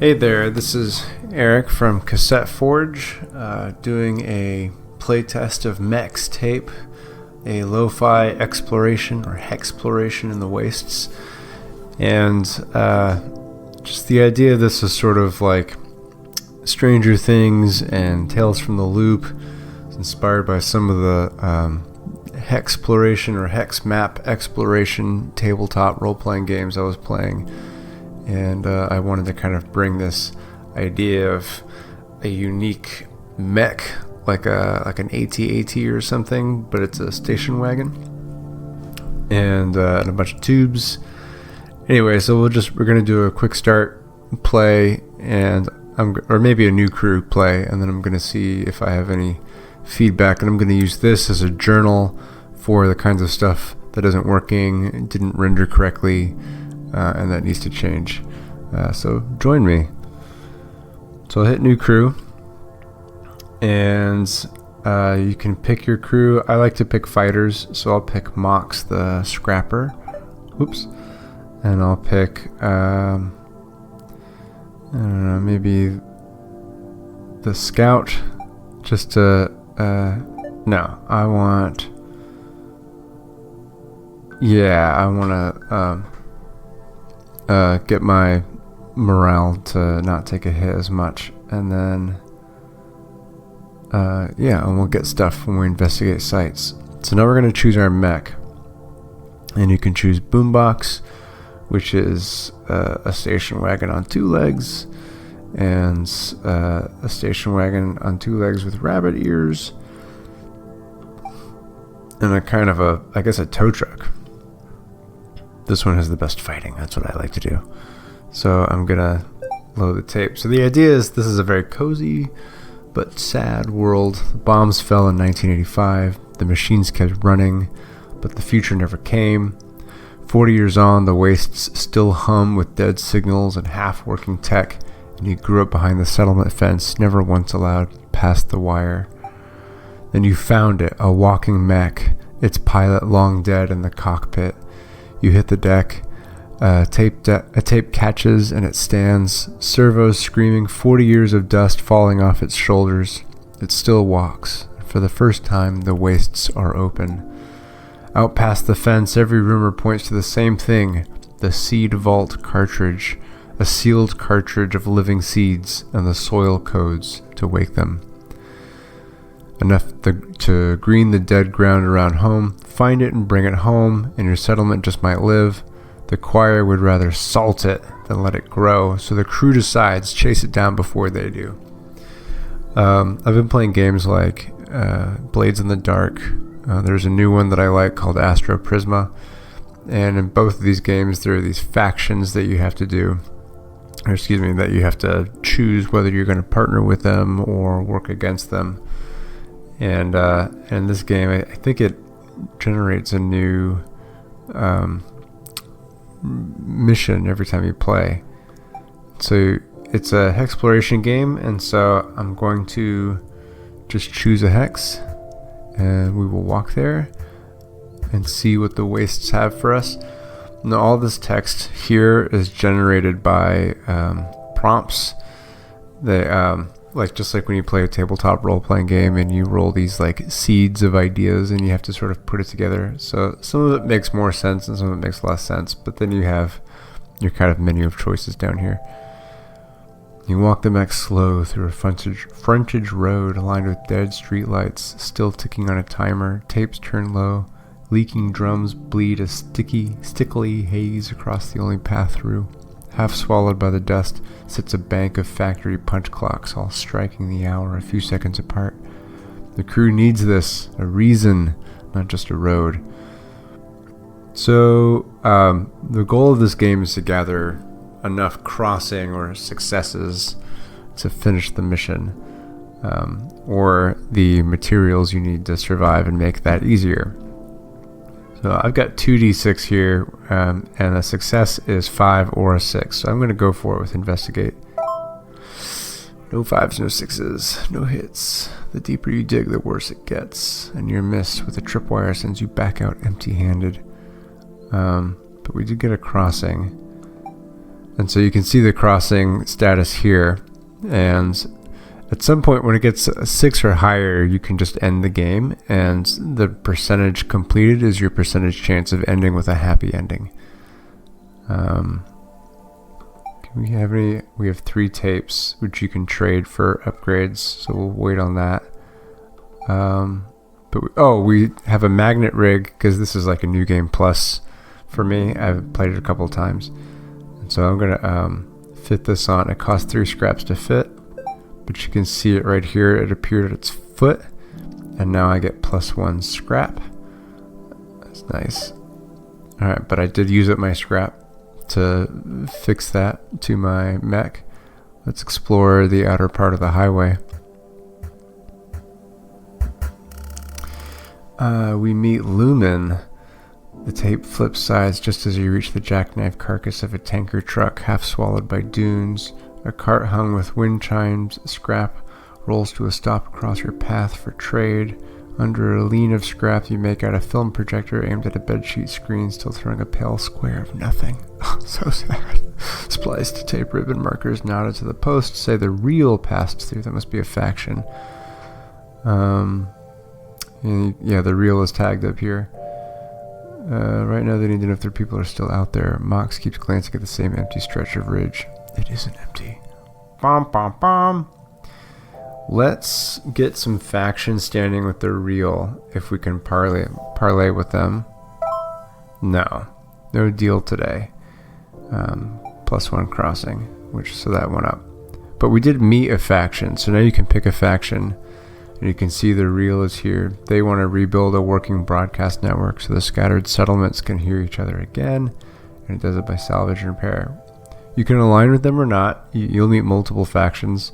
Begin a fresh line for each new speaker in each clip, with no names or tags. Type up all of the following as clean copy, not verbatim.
Hey there, this is Eric from Cassette Forge, doing a playtest of Mechs Tape, a lo-fi exploration or hexploration in the wastes. And just the idea of this is sort of like Stranger Things and Tales from the Loop. It's inspired by some of the Hexploration or hex map exploration tabletop role-playing games I was playing. And I wanted to kind of bring this idea of a unique mech, like an AT-AT or something, but it's a station wagon, and a bunch of tubes. Anyway, so we're gonna do a quick start play, and or maybe a new crew play, and then I'm gonna see if I have any feedback, and I'm gonna use this as a journal for the kinds of stuff that isn't working, didn't render correctly, and that needs to change. So join me. So I'll hit new crew, and you can pick your crew. I like to pick fighters, so I'll pick Mechs the Scrapper. Oops. And I'll pick I don't know, maybe the Scout, just to no, I want to get my morale to not take a hit as much, and then and we'll get stuff when we investigate sites. So now we're going to choose our mech, and you can choose Boombox, which is a station wagon on two legs, and a station wagon on two legs with rabbit ears, and a kind of I guess a tow truck. This one has the best fighting. That's what I like to do. So I'm gonna load the tape. So the idea is this is a very cozy but sad world. The bombs fell in 1985. The machines kept running, but the future never came. 40 years on, the wastes still hum with dead signals and half-working tech, and you grew up behind the settlement fence, never once allowed past the wire. Then you found it, a walking mech, its pilot long dead in the cockpit. You hit the deck, a tape catches and it stands, servos screaming, 40 years of dust falling off its shoulders. It still walks. For the first time, the wastes are open. Out past the fence, every rumor points to the same thing, the Seed Vault Cartridge, a sealed cartridge of living seeds and the soil codes to wake them. Enough to green the dead ground around home. Find it and bring it home, and your settlement just might live. The choir would rather salt it than let it grow, so the crew decides chase it down before they do. I've been playing games like Blades in the Dark. There's a new one that I like called Astro Prisma, and in both of these games there are these factions that you have to do, that you have to choose whether you're going to partner with them or work against them. And in this game, I think it generates a new mission every time you play. So it's a hexploration game, and so I'm going to just choose a hex, and we will walk there and see what the wastes have for us. Now all this text here is generated by prompts. They just like when you play a tabletop role-playing game and you roll these like seeds of ideas and you have to sort of put it together. So some of it makes more sense and some of it makes less sense, but then you have your kind of menu of choices down here. You walk the mech slow through a frontage road lined with dead streetlights, still ticking on a timer. Tapes turn low. Leaking drums bleed a stickly haze across the only path through. Half swallowed by the dust sits a bank of factory punch clocks, all striking the hour a few seconds apart. The crew needs this, a reason, not just a road. So the goal of this game is to gather enough crossing or successes to finish the mission, or the materials you need to survive and make that easier. So I've got 2d6 here, and a success is 5 or a 6. So I'm going to go for it with investigate. No 5s, no 6s, no hits. The deeper you dig, the worse it gets. And your miss with a tripwire sends you back out empty-handed. But we did get a crossing. And so you can see the crossing status here. And at some point when it gets 6 or higher, you can just end the game. And the percentage completed is your percentage chance of ending with a happy ending. We have 3 tapes which you can trade for upgrades, so we'll wait on that. We have a magnet rig, because this is like a new game plus for me. I've played it a couple of times, and so I'm gonna fit this on. It costs 3 scraps to fit, but you can see it right here. It appeared at its foot, and now I get +1 scrap. That's nice. All right, but I did use up my scrap to fix that to my mech. Let's explore the outer part of the highway. We meet Lumen. The tape flips sides just as you reach the jackknife carcass of a tanker truck half swallowed by dunes. A cart hung with wind chimes scrap rolls to a stop across your path for trade. Under a lean of scrap, you make out a film projector aimed at a bedsheet screen, still throwing a pale square of nothing. So sad. Spliced tape ribbon markers knotted to the post say the reel passed through. That must be a faction. Yeah, the reel is tagged up here. Right now they need to know if their people are still out there. Mox keeps glancing at the same empty stretch of ridge. It isn't empty. Bom, bom, bom. Let's get some factions standing with the reel, if we can parlay with them. No deal today. +1 crossing, so that went up. But we did meet a faction, so now you can pick a faction, and you can see the reel is here. They want to rebuild a working broadcast network so the scattered settlements can hear each other again, and it does it by salvage and repair. You can align with them or not. You'll meet multiple factions.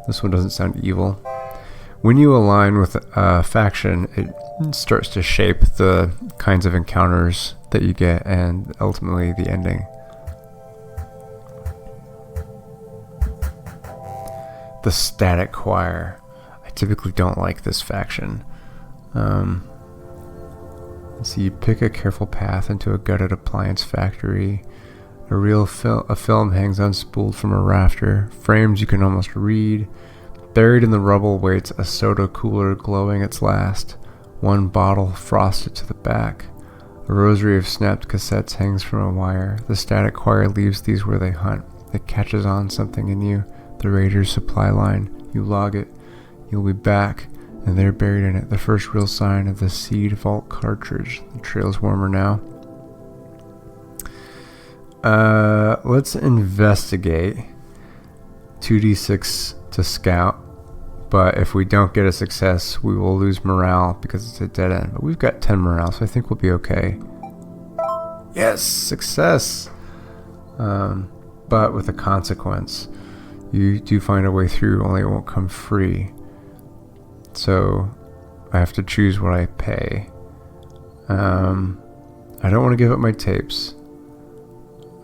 This one doesn't sound evil. When you align with a faction, it starts to shape the kinds of encounters that you get and ultimately the ending. The Static Choir. I typically don't like this faction. So you pick a careful path into a gutted appliance factory. A film hangs unspooled from a rafter. Frames you can almost read. Buried in the rubble waits a soda cooler glowing its last. One bottle frosted to the back. A rosary of snapped cassettes hangs from a wire. The Static Choir leaves these where they hunt. It catches on something in you. The Raiders supply line. You log it. You'll be back, and they're buried in it. The first real sign of the Seed Vault Cartridge. The trail's warmer now. Let's investigate. 2d6 to scout, but if we don't get a success, we will lose morale because it's a dead end. But we've got 10 morale, so I think we'll be okay. Yes, success! But with a consequence. You do find a way through, only it won't come free. So I have to choose what I pay. I don't want to give up my tapes.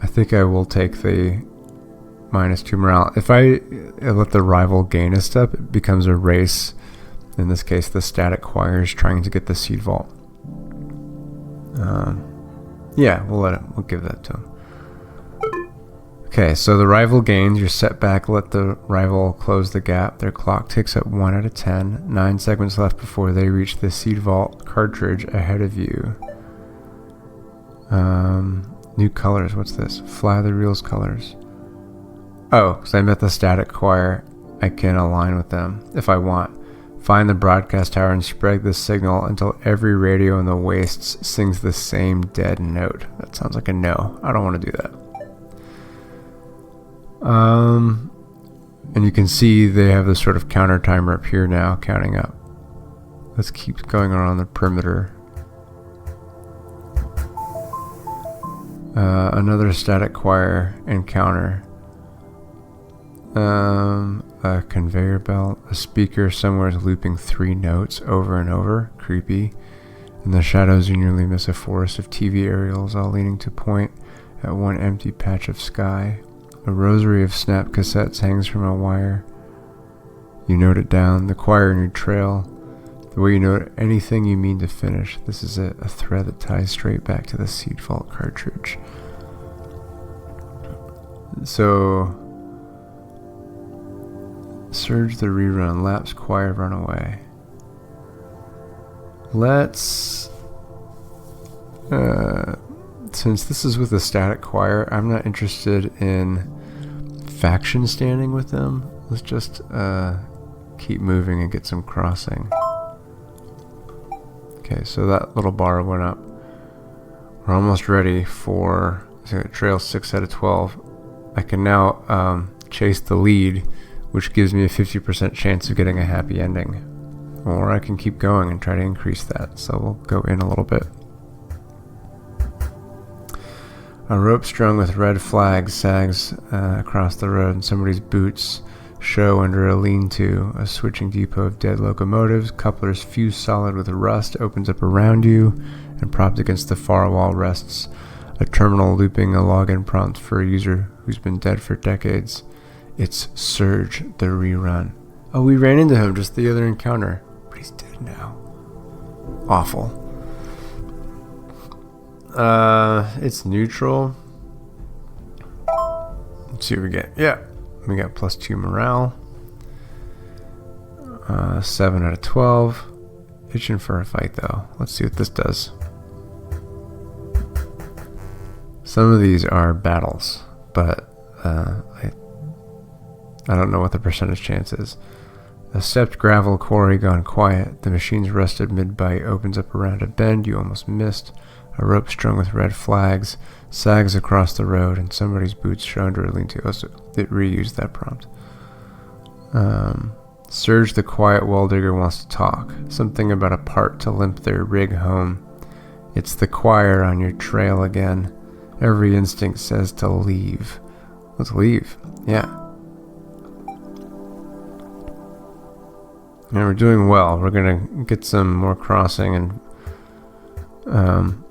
I think I will take the -2 morale. If I let the rival gain a step, it becomes a race. In this case, the Static Choir is trying to get the Seed Vault. Yeah, we'll give that to him. Okay, so the rival gains. You're set back. Let the rival close the gap. Their clock ticks up 1 out of 10. 9 segments left before they reach the Seed Vault Cartridge ahead of you. New colors. What's this? Fly the reel's colors. Oh, because I met the Static Choir. I can align with them if I want. Find the broadcast tower and spread the signal until every radio in the wastes sings the same dead note. That sounds like a no. I don't want to do that. And you can see they have this sort of counter timer up here now, counting up. Let's keep going around the perimeter. Another Static Choir encounter. A conveyor belt. A speaker somewhere is looping 3 notes over and over. Creepy. In the shadows you nearly miss a forest of TV aerials, all leaning to point at one empty patch of sky. A rosary of snapped cassettes hangs from a wire. You note it down. The choir in your trail. The way you note anything you mean to finish. This is it. A thread that ties straight back to the Seed Vault Cartridge. So surge the rerun, lapse, choir, runaway. Let's since this is with a static choir, I'm not interested in faction standing with them. Let's just keep moving and get some crossing. Okay, so that little bar went up. We're almost ready for trail 6 out of 12. I can now chase the lead, which gives me a 50% chance of getting a happy ending. Or I can keep going and try to increase that. So we'll go in a little bit. A rope strung with red flags sags across the road, and somebody's boots show under a lean-to. A switching depot of dead locomotives, couplers fused solid with rust, opens up around you, and propped against the far wall rests a terminal looping a login prompt for a user who's been dead for decades. It's Surge, the rerun. Oh, we ran into him just the other encounter, but he's dead now. Awful. It's neutral. Let's see what we get. Yeah, we got +2 morale. 7 out of 12. Itching for a fight though. Let's see what this does. Some of these are battles, but I don't know what the percentage chance is. A stepped gravel quarry gone quiet. The machine's rusted mid-bite opens up around a bend you almost missed. A rope strung with red flags sags across the road, and somebody's boots show under a lean-to. Oh, so it reused that prompt. Surge, the quiet wall digger, wants to talk. Something about a part to limp their rig home. It's the choir on your trail again. Every instinct says to leave. Let's leave. Yeah. And we're doing well. We're gonna get some more crossing and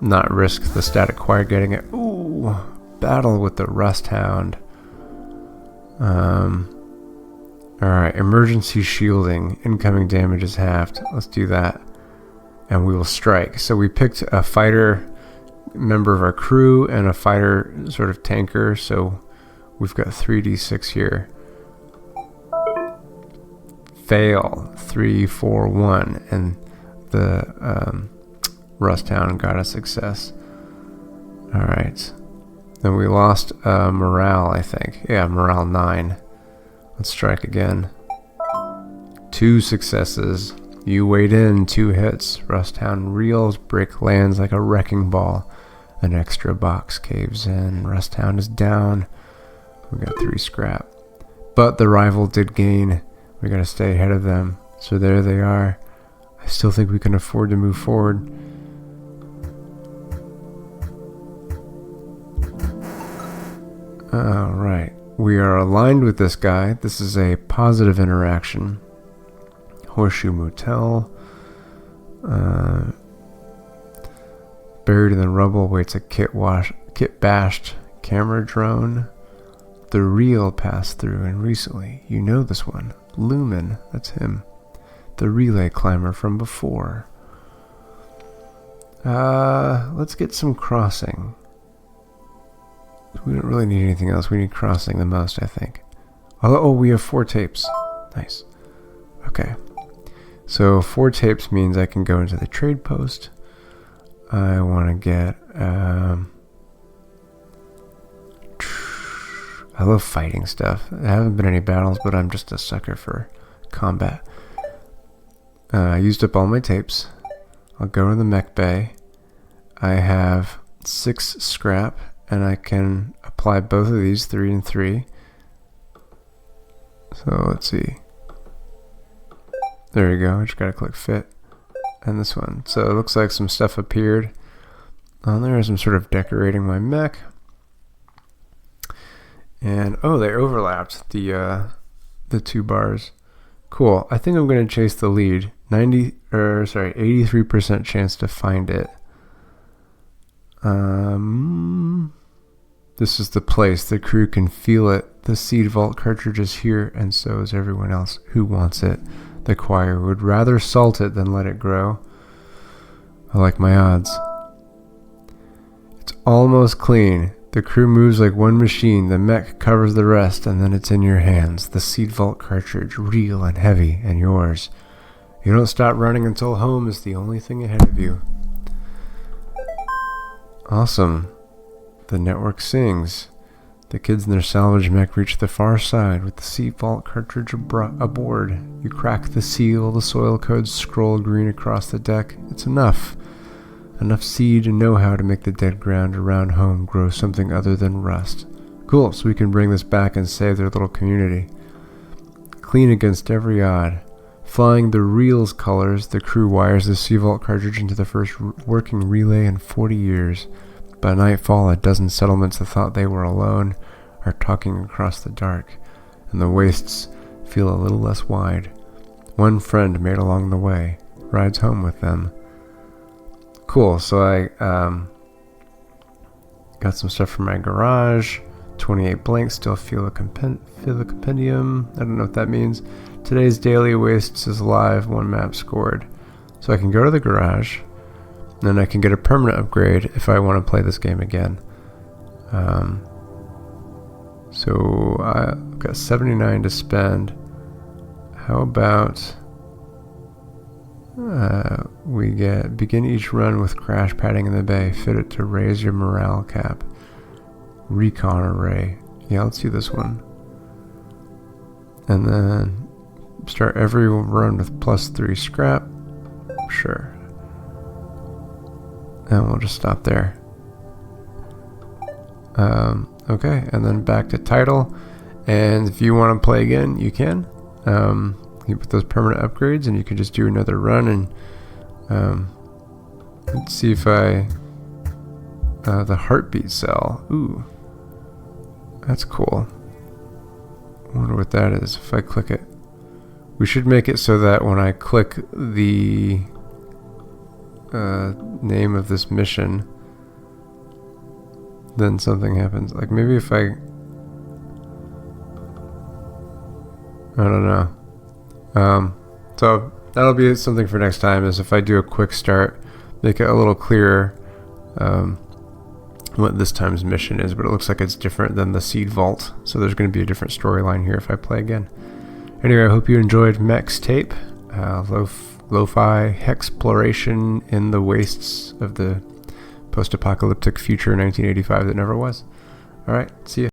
not risk the static choir getting it. Ooh, battle with the rust hound. Alright, emergency shielding. Incoming damage is halved. Let's do that. And we will strike. So we picked a fighter member of our crew and a fighter sort of tanker. So we've got 3d6 here. Fail. 3, 4, 1. And the Rust Hound got a success. Alright. Then we lost morale, I think. Yeah, morale 9. Let's strike again. 2 successes. You wade in, 2 hits. Rust Hound reels, brick lands like a wrecking ball. An extra box caves in. Rust Hound is down. We got 3 scrap. But the rival did gain. We gotta stay ahead of them. So there they are. I still think we can afford to move forward. Alright. We are aligned with this guy. This is a positive interaction. Horseshoe Motel. Buried in the rubble waits a kit bashed camera drone. The reel passed through, and recently, you know this one. Lumen, that's him. The relay climber from before. Let's get some crossing. We don't really need anything else. We need crossing the most, I think. Oh, we have 4 tapes. Nice. Okay. So 4 tapes means I can go into the trade post. I want to get... I love fighting stuff. There haven't been any battles, but I'm just a sucker for combat. I used up all my tapes. I'll go to the mech bay. I have 6 scrap, and I can apply both of these, 3 and 3. So let's see. There we go. I just gotta click fit. And this one. So it looks like some stuff appeared on there as I'm sort of decorating my mech. And oh, they overlapped the 2 bars. Cool. I think I'm gonna chase the lead. 83% chance to find it. This is the place. The crew can feel it. The Seed Vault Cartridge is here, and so is everyone else who wants it. The choir would rather salt it than let it grow. I like my odds. It's almost clean. The crew moves like one machine. The mech covers the rest, and then it's in your hands. The Seed Vault Cartridge, real and heavy, and yours. You don't stop running until home is the only thing ahead of you. Awesome. The network sings. The kids in their salvage mech reach the far side with the Seed Vault Cartridge aboard. You crack the seal, the soil codes scroll green across the deck. It's enough. Enough seed and know-how to make the dead ground around home grow something other than rust. Cool, so we can bring this back and save their little community. Clean against every odd. Flying the reels colors, the crew wires the Seed Vault Cartridge into the first working relay in 40 years. By nightfall, a dozen settlements that thought they were alone are talking across the dark, and the wastes feel a little less wide. One friend made along the way rides home with them. Cool, so I got some stuff from my garage. 28 blanks, still feel the compendium. I don't know what that means. Today's daily wastes is live, 1 map scored. So I can go to the garage, and then I can get a permanent upgrade if I want to play this game again. So I've got 79 to spend. How about we begin each run with crash padding in the bay. Fit it to raise your morale cap. Recon array. Yeah, let's do this one. And then start every run with +3 scrap. Sure. And we'll just stop there. Okay, and then back to title. And if you want to play again, you can. You put those permanent upgrades, and you can just do another run. And let's see if the heartbeat cell. Ooh, that's cool. I wonder what that is. If I click it, we should make it so that when I click the name of this mission, then something happens. Like maybe if I don't know. So that'll be something for next time, is if I do a quick start, make it a little clearer what this time's mission is, but it looks like it's different than the Seed Vault, so there's going to be a different storyline here if I play again. Anyway, I hope you enjoyed Mechs Tape, lo-fi Hexploration in the wastes of the post-apocalyptic future 1985 that never was. Alright, see ya.